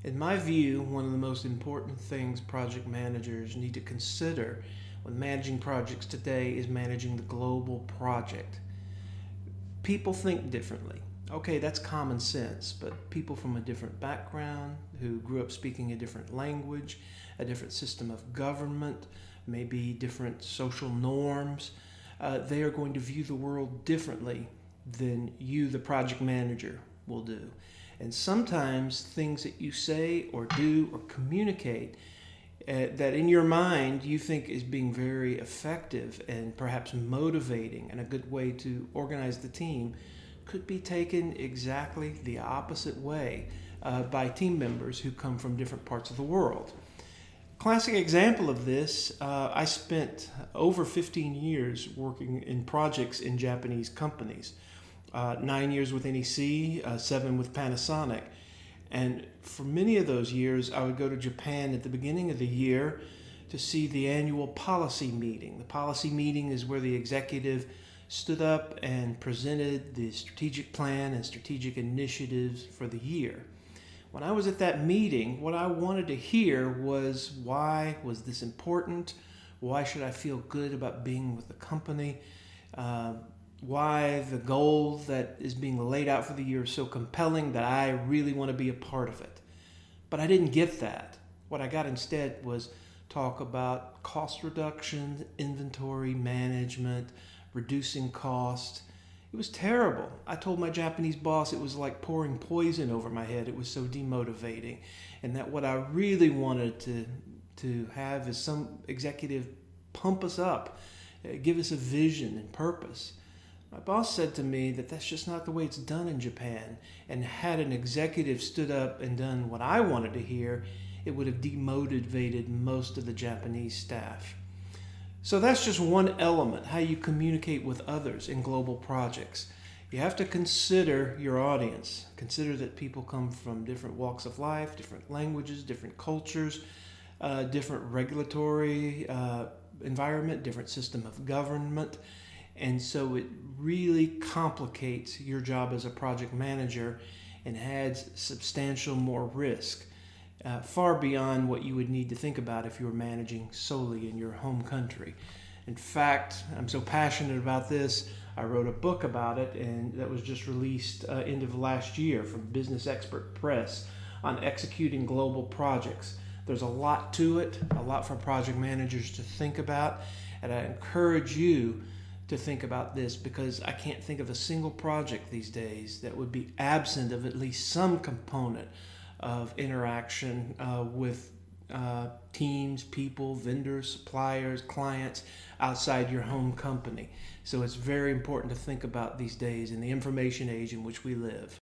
In my view, one of the most important things project managers need to consider when managing projects today is managing the global project. People think differently. Okay, that's common sense, but people from a different background who grew up speaking a different language, a different system of government, maybe different social norms, they are going to view the world differently than you, the project manager, will do. And sometimes things that you say or do or communicate that in your mind you think is being very effective and perhaps motivating and a good way to organize the team could be taken exactly the opposite way by team members who come from different parts of the world. Classic example of this, I spent over 15 years working in projects in Japanese companies. 9 years with NEC, 7 with Panasonic. And for many of those years, I would go to Japan at the beginning of the year to see the annual policy meeting. The policy meeting is where the executive stood up and presented the strategic plan and strategic initiatives for the year. When I was at that meeting, what I wanted to hear was, why was this important? Why should I feel good about being with the company? Why the goal that is being laid out for the year is so compelling that I really want to be a part of it. But I didn't get that. What I got instead was talk about cost reduction, inventory management, reducing cost. It was terrible. I told my Japanese boss it was like pouring poison over my head. It was so demotivating. And that what I really wanted to have is some executive pump us up, give us a vision and purpose. My boss said to me that that's just not the way it's done in Japan. And had an executive stood up and done what I wanted to hear, it would have demotivated most of the Japanese staff. So that's just one element, how you communicate with others in global projects. You have to consider your audience. Consider that people come from different walks of life, different languages, different cultures, different regulatory environment, different system of government. And so it really complicates your job as a project manager and adds substantial more risk, far beyond what you would need to think about if you were managing solely in your home country. In fact, I'm so passionate about this, I wrote a book about it, and that was just released end of last year from Business Expert Press on executing global projects. There's a lot to it, a lot for project managers to think about, and I encourage you to think about this, because I can't think of a single project these days that would be absent of at least some component of interaction with teams, people, vendors, suppliers, clients outside your home company. So it's very important to think about these days in the information age in which we live.